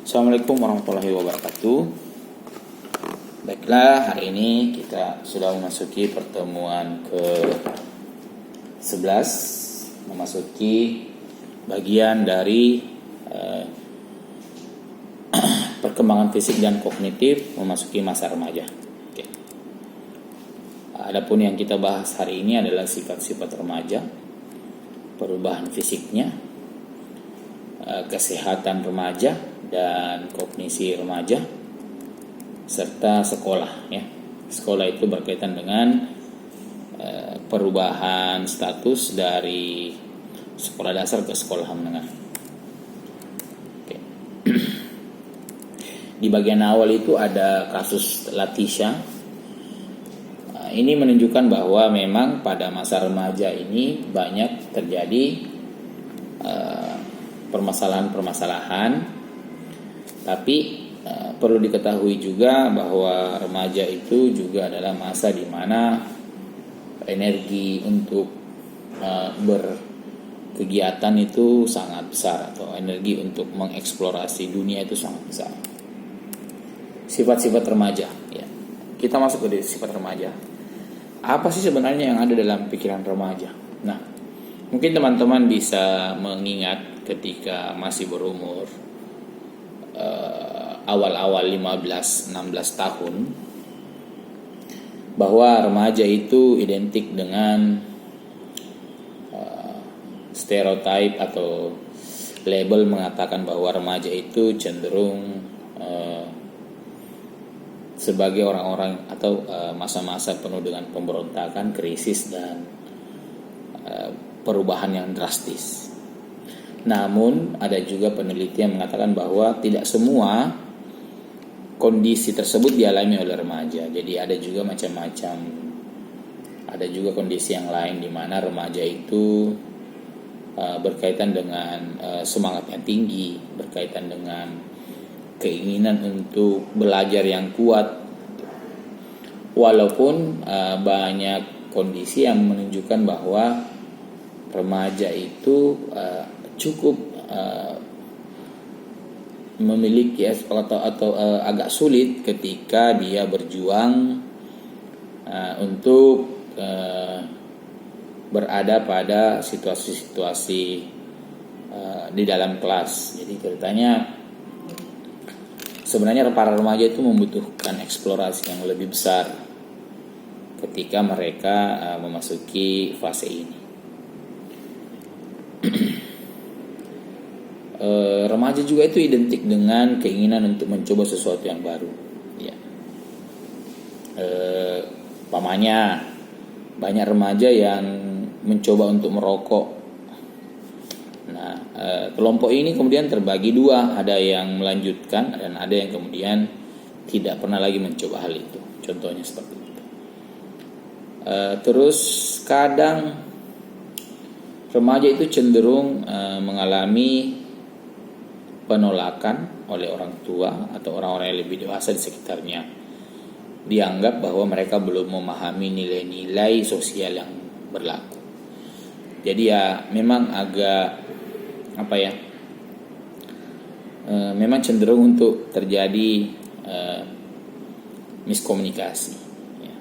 Assalamualaikum warahmatullahi wabarakatuh. Baiklah, hari ini kita sudah memasuki pertemuan ke-11, memasuki bagian dari perkembangan fisik dan kognitif memasuki masa remaja. Oke. Adapun yang kita bahas hari ini adalah sifat-sifat remaja, perubahan fisiknya, kesehatan remaja dan kognisi remaja, serta sekolah. Ya, sekolah itu berkaitan dengan perubahan status dari sekolah dasar ke sekolah menengah. Oke. Di bagian awal itu ada kasus Latisha. Ini menunjukkan bahwa memang pada masa remaja ini banyak terjadi permasalahan-permasalahan. Tapi perlu diketahui juga bahwa remaja itu juga adalah masa di mana energi untuk berkegiatan itu sangat besar, atau energi untuk mengeksplorasi dunia itu sangat besar. Sifat-sifat remaja, ya. Kita masuk ke sifat remaja. Apa sih sebenarnya yang ada dalam pikiran remaja? Nah, mungkin teman-teman bisa mengingat ketika masih berumur awal-awal 15-16 tahun, bahwa remaja itu identik dengan stereotip atau label mengatakan bahwa remaja itu cenderung sebagai orang-orang atau masa-masa penuh dengan pemberontakan, krisis, dan perubahan yang drastis. Namun ada juga penelitian mengatakan bahwa tidak semua kondisi tersebut dialami oleh remaja. Jadi ada juga macam-macam. Ada juga kondisi yang lain di mana remaja itu berkaitan dengan semangat yang tinggi, berkaitan dengan keinginan untuk belajar yang kuat. Walaupun banyak kondisi yang menunjukkan bahwa remaja itu cukup memiliki atau agak sulit ketika dia berjuang untuk berada pada situasi-situasi di dalam kelas. Jadi ceritanya sebenarnya para remaja itu membutuhkan eksplorasi yang lebih besar ketika mereka memasuki fase ini. Remaja juga itu identik dengan keinginan untuk mencoba sesuatu yang baru. Ya. Pamannya banyak remaja yang mencoba untuk merokok. Nah, kelompok ini kemudian terbagi dua, ada yang melanjutkan dan ada yang kemudian tidak pernah lagi mencoba hal itu. Contohnya seperti itu. Terus kadang remaja itu cenderung mengalami penolakan oleh orang tua atau orang-orang yang lebih dewasa di sekitarnya. Dianggap bahwa mereka belum memahami nilai-nilai sosial yang berlaku. Jadi ya memang agak memang cenderung untuk terjadi miskomunikasi. Ya.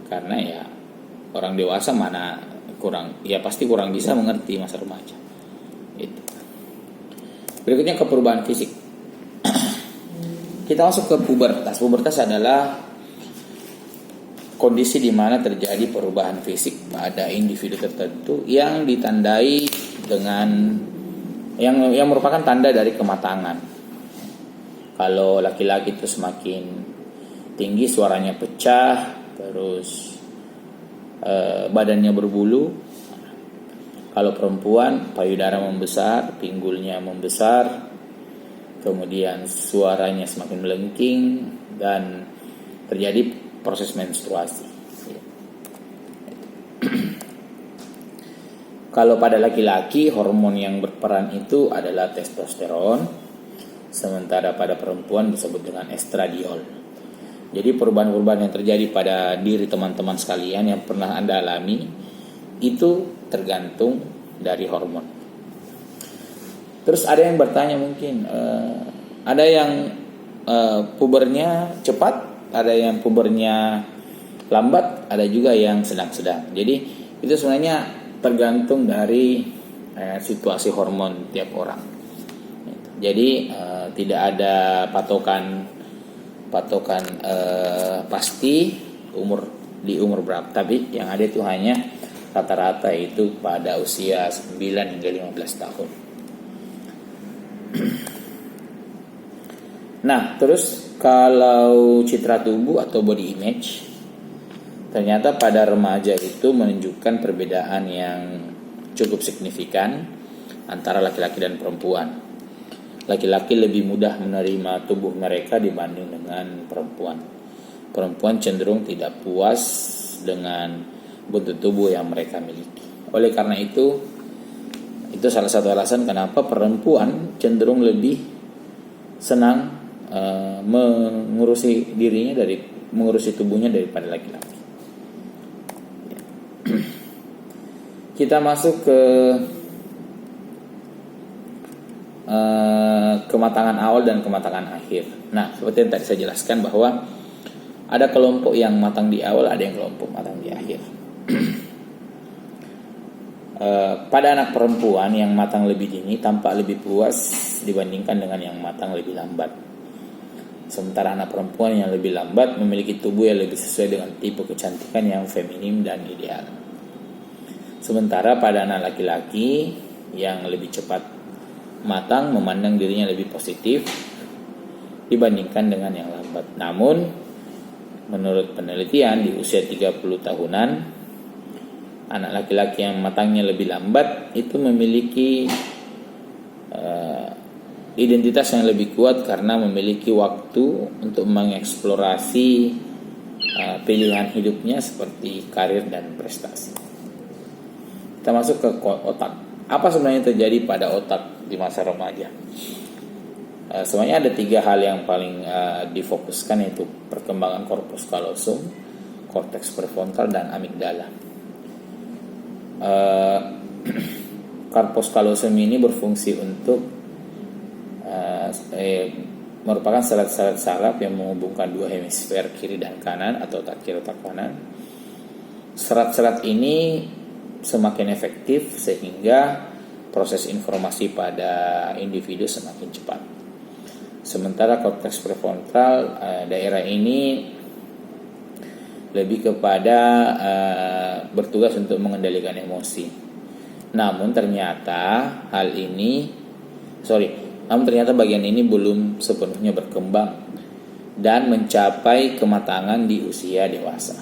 Karena ya orang dewasa pasti kurang bisa mengerti masa remaja. Itu. Berikutnya ke perubahan fisik. Kita masuk ke pubertas. Pubertas adalah kondisi di mana terjadi perubahan fisik pada individu tertentu yang ditandai dengan yang merupakan tanda dari kematangan. Kalau laki-laki itu semakin tinggi suaranya pecah, terus badannya berbulu. Kalau perempuan, payudara membesar, pinggulnya membesar, kemudian suaranya semakin melengking, dan terjadi proses menstruasi. Kalau pada laki-laki, hormon yang berperan itu adalah testosteron, sementara pada perempuan disebut dengan estradiol. Jadi perubahan-perubahan yang terjadi pada diri teman-teman sekalian yang pernah Anda alami itu tergantung dari hormon. Terus ada yang bertanya mungkin, Ada yang pubernya cepat, ada yang pubernya lambat, ada juga yang sedang-sedang. Jadi itu sebenarnya tergantung dari situasi hormon tiap orang. Jadi tidak ada patokan pasti di umur berapa, tapi yang ada itu hanya rata-rata itu pada usia 9 hingga 15 tahun. Nah, terus kalau citra tubuh atau body image, ternyata pada remaja itu menunjukkan perbedaan yang cukup signifikan antara laki-laki dan perempuan. Laki-laki lebih mudah menerima tubuh mereka dibanding dengan perempuan. Perempuan cenderung tidak puas dengan bentuk tubuh yang mereka miliki. Oleh karena itu salah satu alasan kenapa perempuan cenderung lebih senang mengurusi tubuhnya daripada laki-laki. Kita masuk ke kematangan awal dan kematangan akhir. Nah, seperti yang tadi saya jelaskan bahwa ada kelompok yang matang di awal, ada yang kelompok matang di akhir. Pada anak perempuan yang matang lebih dini tampak lebih puas dibandingkan dengan yang matang lebih lambat. Sementara anak perempuan yang lebih lambat memiliki tubuh yang lebih sesuai dengan tipe kecantikan yang feminim dan ideal. Sementara pada anak laki-laki yang lebih cepat matang memandang dirinya lebih positif dibandingkan dengan yang lambat. Namun, menurut penelitian di usia 30 tahunan, anak laki-laki yang matangnya lebih lambat itu memiliki identitas yang lebih kuat karena memiliki waktu untuk mengeksplorasi pilihan hidupnya seperti karir dan prestasi. Kita masuk ke otak. Apa sebenarnya terjadi pada otak di masa remaja? Sebenarnya ada 3 hal yang paling difokuskan, yaitu perkembangan corpus callosum, cortex prefrontal, dan amigdala. Corpus callosum ini berfungsi untuk merupakan selat-selat saraf yang menghubungkan 2 hemisfer kiri dan kanan atau otak kiri otak kanan. Serat-serat ini semakin efektif sehingga proses informasi pada individu semakin cepat. Sementara korteks prefrontal, daerah ini lebih kepada bertugas untuk mengendalikan emosi. Namun ternyata bagian ini belum sepenuhnya berkembang dan mencapai kematangan di usia dewasa.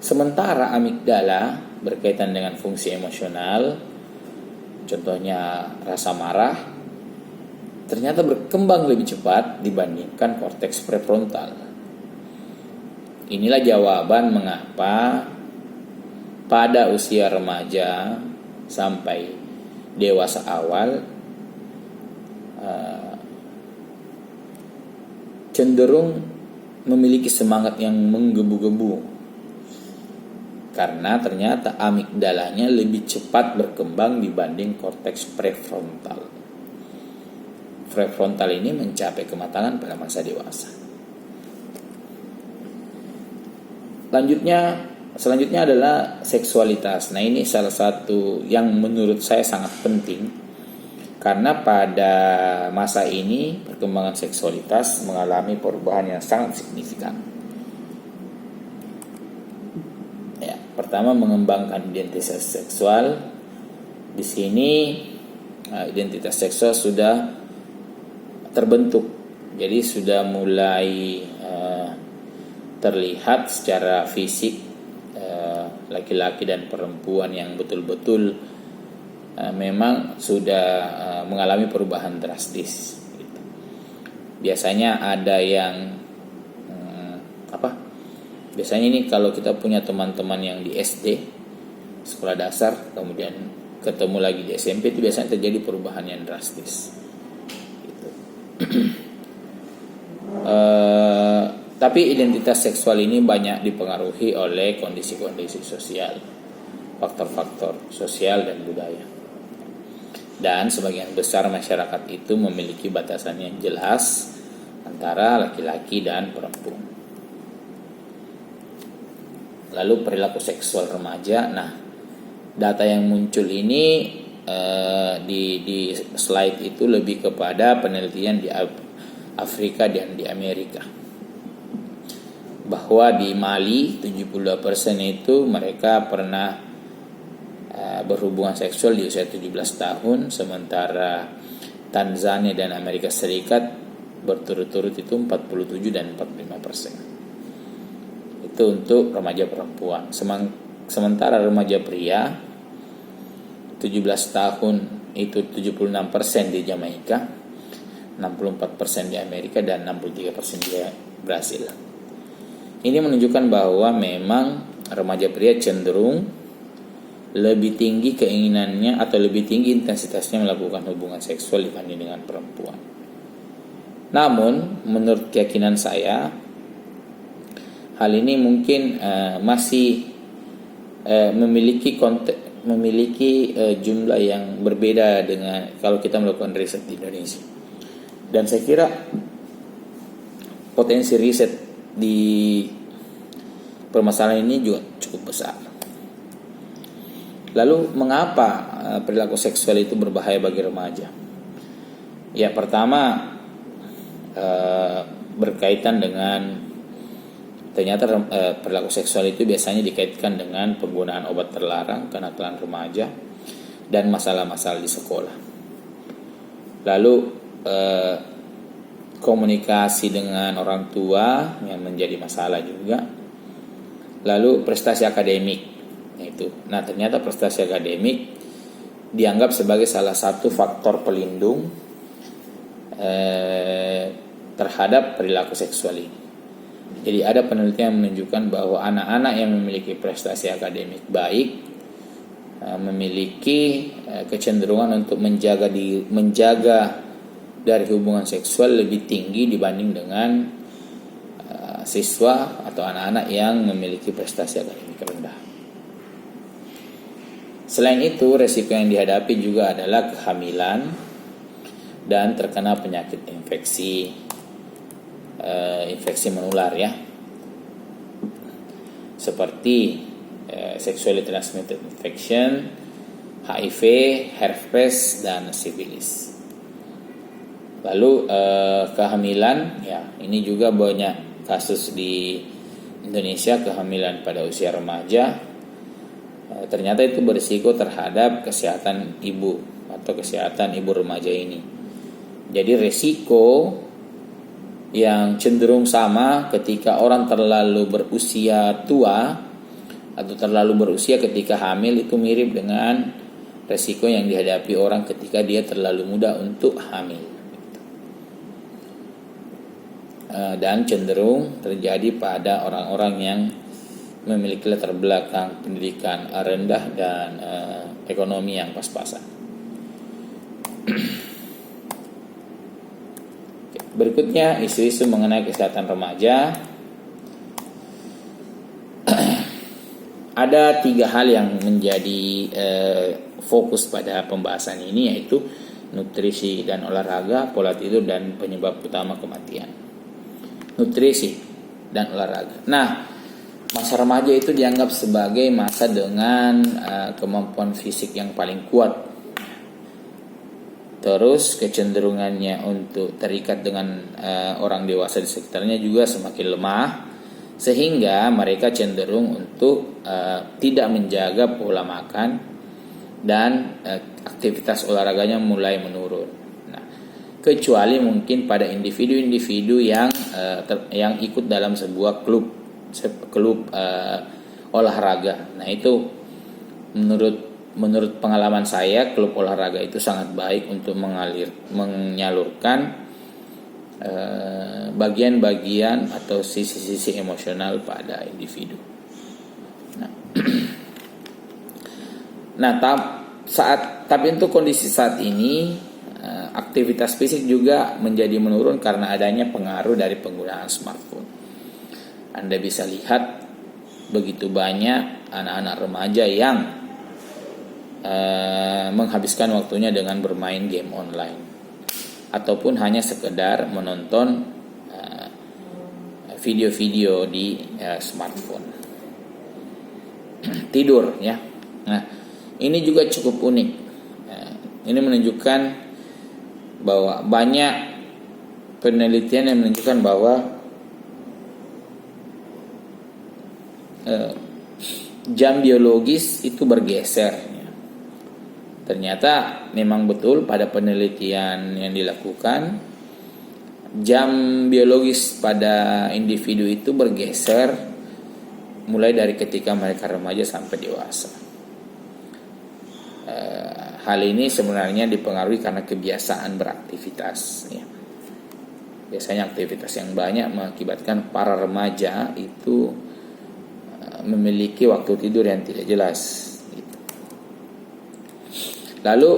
Sementara amigdala berkaitan dengan fungsi emosional, contohnya rasa marah, ternyata berkembang lebih cepat dibandingkan korteks prefrontal. Inilah jawaban mengapa pada usia remaja sampai dewasa awal cenderung memiliki semangat yang menggebu-gebu karena ternyata amigdalanya lebih cepat berkembang dibanding korteks prefrontal. Prefrontal ini mencapai kematangan pada masa dewasa. Selanjutnya adalah seksualitas. Nah, ini salah satu yang menurut saya sangat penting karena pada masa ini perkembangan seksualitas mengalami perubahan yang sangat signifikan. Ya, pertama mengembangkan identitas seksual. Di sini identitas seksual sudah terbentuk. Jadi sudah mulai terlihat secara fisik laki-laki dan perempuan yang betul-betul memang sudah mengalami perubahan drastis. Biasanya ada yang biasanya ini kalau kita punya teman-teman yang di SD, sekolah dasar, kemudian ketemu lagi di SMP, itu biasanya terjadi perubahan yang drastis. Gitu. Tapi identitas seksual ini banyak dipengaruhi oleh kondisi-kondisi sosial, faktor-faktor sosial dan budaya. Dan sebagian besar masyarakat itu memiliki batasan yang jelas antara laki-laki dan perempuan. Lalu perilaku seksual remaja. Nah, data yang muncul ini di slide itu lebih kepada penelitian di Afrika dan di Amerika. Bahwa di Mali 72% itu mereka pernah berhubungan seksual di usia 17 tahun, sementara Tanzania dan Amerika Serikat berturut-turut itu 47 dan 45%. Itu untuk remaja perempuan. Sementara remaja pria 17 tahun itu 76% di Jamaika, 64% di Amerika, dan 63% di Brasil. Ini menunjukkan bahwa memang remaja pria cenderung lebih tinggi keinginannya atau lebih tinggi intensitasnya melakukan hubungan seksual dibanding dengan perempuan. Namun, menurut keyakinan saya, hal ini mungkin masih memiliki jumlah yang berbeda dengan kalau kita melakukan riset di Indonesia. Dan saya kira potensi riset di permasalahan ini juga cukup besar. Lalu mengapa perilaku seksual itu berbahaya bagi remaja? Ya, pertama berkaitan dengan ternyata perilaku seksual itu biasanya dikaitkan dengan penggunaan obat terlarang, kenakalan remaja, dan masalah-masalah di sekolah. Lalu komunikasi dengan orang tua yang menjadi masalah juga. Lalu prestasi akademik, itu. Nah, ternyata prestasi akademik dianggap sebagai salah satu faktor pelindung terhadap perilaku seksual ini. Jadi ada penelitian yang menunjukkan bahwa anak-anak yang memiliki prestasi akademik baik memiliki kecenderungan untuk menjaga dari hubungan seksual lebih tinggi dibanding dengan siswa atau anak-anak yang memiliki prestasi akademik rendah. Selain itu, resiko yang dihadapi juga adalah kehamilan dan terkena penyakit infeksi menular ya, seperti sexually transmitted infection, HIV, herpes, dan sifilis. Lalu kehamilan, ya ini juga banyak kasus di Indonesia, kehamilan pada usia remaja. Ternyata itu berisiko terhadap kesehatan ibu atau kesehatan ibu remaja ini. Jadi resiko yang cenderung sama ketika orang terlalu berusia tua atau terlalu berusia ketika hamil itu mirip dengan resiko yang dihadapi orang ketika dia terlalu muda untuk hamil. Dan cenderung terjadi pada orang-orang yang memiliki latar belakang pendidikan rendah dan ekonomi yang pas-pasan. Berikutnya, isu-isu mengenai kesehatan remaja. Ada 3 hal yang menjadi fokus pada pembahasan ini, yaitu nutrisi dan olahraga, pola tidur, dan penyebab utama kematian. Nutrisi dan olahraga. Nah, masa remaja itu dianggap sebagai masa dengan kemampuan fisik yang paling kuat. Terus kecenderungannya untuk terikat dengan orang dewasa di sekitarnya juga semakin lemah, sehingga mereka cenderung untuk tidak menjaga pola makan dan aktivitas olahraganya mulai menurun. Nah, kecuali mungkin pada individu-individu yang ikut dalam sebuah klub olahraga. Nah, itu menurut pengalaman saya, klub olahraga itu sangat baik untuk menyalurkan bagian-bagian atau sisi-sisi emosional pada individu. Tapi untuk kondisi saat ini, aktivitas fisik juga menjadi menurun karena adanya pengaruh dari penggunaan smartphone. Anda bisa lihat begitu banyak anak-anak remaja yang menghabiskan waktunya dengan bermain game online ataupun hanya sekedar menonton video-video di smartphone. Tidur ya. Nah, ini juga cukup unik. Ini menunjukkan bahwa banyak penelitian yang menunjukkan bahwa jam biologis itu bergeser. Ternyata memang betul pada penelitian yang dilakukan, jam biologis pada individu itu bergeser mulai dari ketika mereka remaja sampai dewasa. Hal ini sebenarnya dipengaruhi karena kebiasaan beraktivitas. Ya. Biasanya aktivitas yang banyak mengakibatkan para remaja itu memiliki waktu tidur yang tidak jelas. Lalu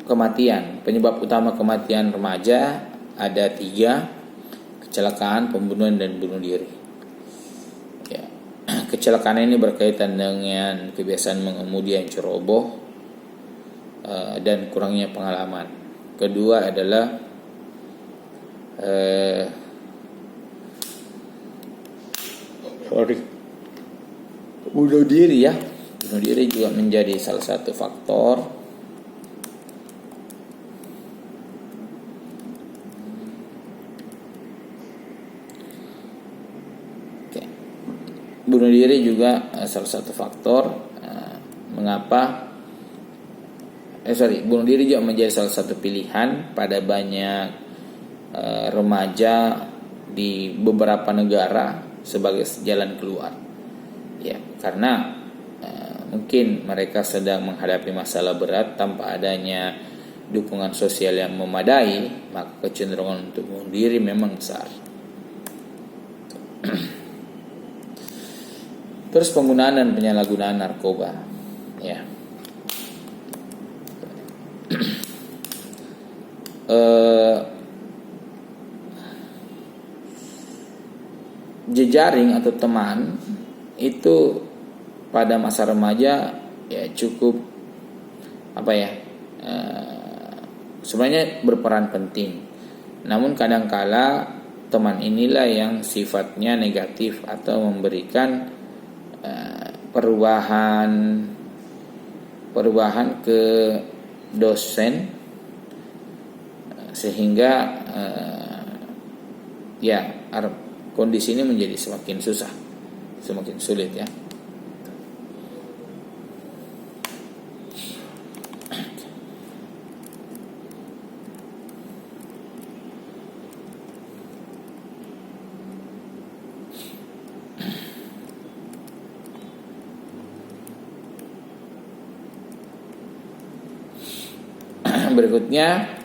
kematian, penyebab utama kematian remaja ada 3: kecelakaan, pembunuhan, dan bunuh diri. Ya. Kecelakaan ini berkaitan dengan kebiasaan mengemudi yang ceroboh dan kurangnya pengalaman. Kedua adalah bunuh diri ya. Bunuh diri juga menjadi salah satu faktor. Bunuh diri juga salah satu faktor mengapa bunuh diri juga menjadi salah satu pilihan pada banyak remaja di beberapa negara sebagai jalan keluar. Ya, karena mungkin mereka sedang menghadapi masalah berat tanpa adanya dukungan sosial yang memadai, maka kecenderungan untuk bunuh diri memang besar. Terus penggunaan dan penyalahgunaan narkoba, ya. Jejaring atau teman itu pada masa remaja ya cukup sebenarnya berperan penting. Namun kadangkala teman inilah yang sifatnya negatif atau memberikan perubahan ke dosen sehingga kondisi ini menjadi semakin susah, semakin sulit ya. Berikutnya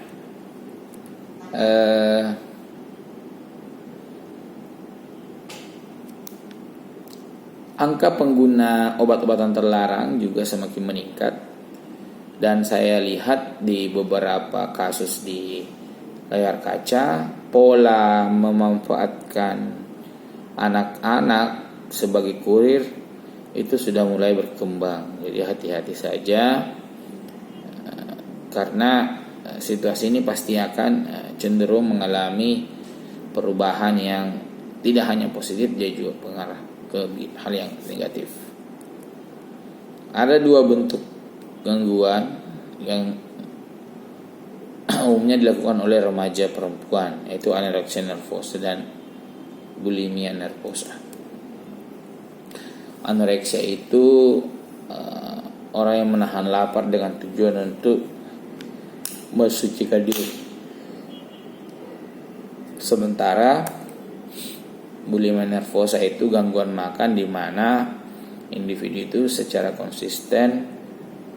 angka pengguna obat-obatan terlarang juga semakin meningkat, dan saya lihat di beberapa kasus di layar kaca pola memanfaatkan anak-anak sebagai kurir itu sudah mulai berkembang. Jadi hati-hati saja, karena situasi ini pasti akan cenderung mengalami perubahan yang tidak hanya positif, dia juga mengarah ke hal yang negatif. Ada 2 bentuk gangguan yang umumnya dilakukan oleh remaja perempuan, yaitu anoreksia nervosa dan bulimia nervosa. Anoreksia itu orang yang menahan lapar dengan tujuan untuk mensucikan diri. Sementara bulimia nervosa itu gangguan makan di mana individu itu secara konsisten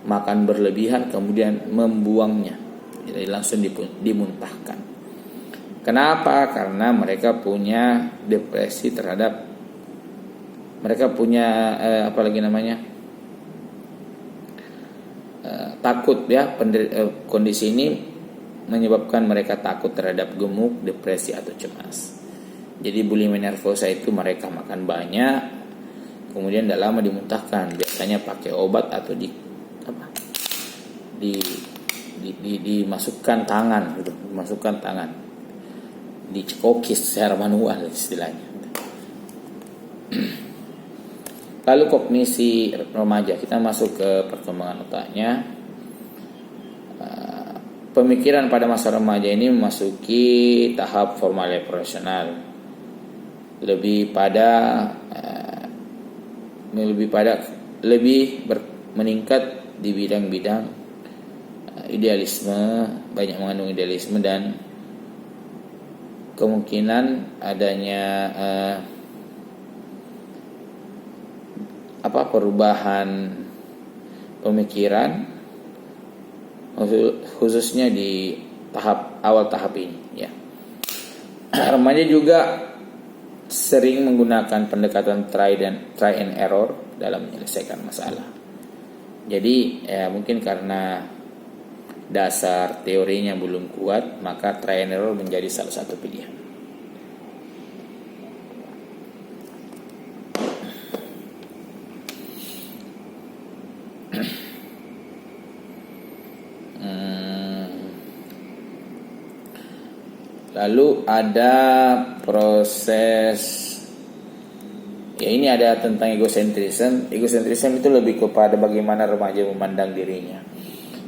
makan berlebihan kemudian membuangnya, jadi langsung dimuntahkan. Kenapa? Karena mereka punya depresi terhadap, mereka punya takut ya. Kondisi ini menyebabkan mereka takut terhadap gemuk, depresi atau cemas. Jadi bulimia nervosa itu mereka makan banyak, kemudian tidak lama dimuntahkan, biasanya pakai obat atau dimasukkan tangan gitu, dimasukkan tangan, dicekokis secara manual istilahnya. Lalu kognisi remaja, kita masuk ke perkembangan otaknya. Pemikiran pada masa remaja ini memasuki tahap formal profesional, meningkat di bidang-bidang idealisme, banyak mengandung idealisme dan kemungkinan adanya perubahan pemikiran, khususnya di awal tahap ini ya. Remaja juga sering menggunakan pendekatan try and error dalam menyelesaikan masalah. Jadi mungkin karena dasar teorinya belum kuat, maka try and error menjadi salah satu pilihan. Lalu ada proses, ya ini ada tentang egosentrism. Egosentrism itu lebih kepada bagaimana remaja memandang dirinya.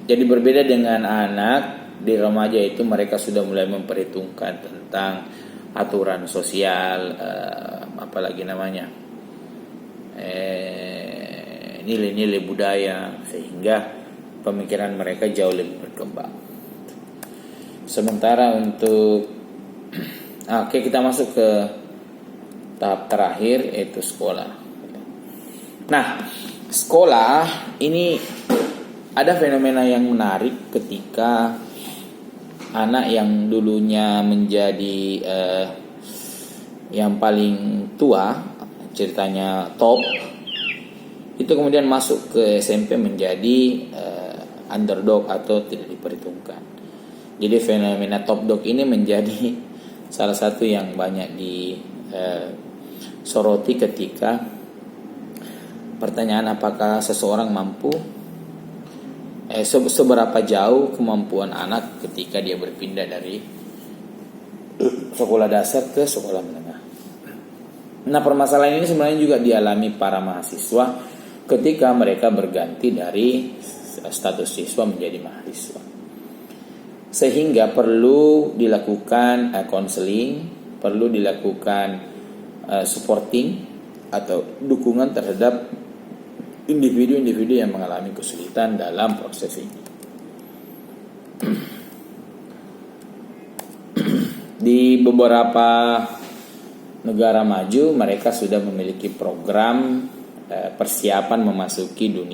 Jadi berbeda dengan anak, di remaja itu mereka sudah mulai memperhitungkan tentang aturan sosial, apalagi namanya, nilai-nilai budaya, sehingga pemikiran mereka jauh lebih berkembang. Sementara untuk Oke, kita masuk ke tahap terakhir, yaitu sekolah. Nah, sekolah ini ada fenomena yang menarik ketika anak yang dulunya menjadi yang paling tua, ceritanya top, itu kemudian masuk ke SMP menjadi underdog atau tidak diperhitungkan. Jadi fenomena top dog ini menjadi salah satu yang banyak disoroti ketika pertanyaan apakah seseorang mampu, seberapa jauh kemampuan anak ketika dia berpindah dari sekolah dasar ke sekolah menengah. Nah, permasalahan ini sebenarnya juga dialami para mahasiswa ketika mereka berganti dari status siswa menjadi mahasiswa. Sehingga perlu dilakukan counseling, perlu dilakukan supporting atau dukungan terhadap individu-individu yang mengalami kesulitan dalam proses ini. Di beberapa negara maju mereka sudah memiliki program persiapan memasuki dunia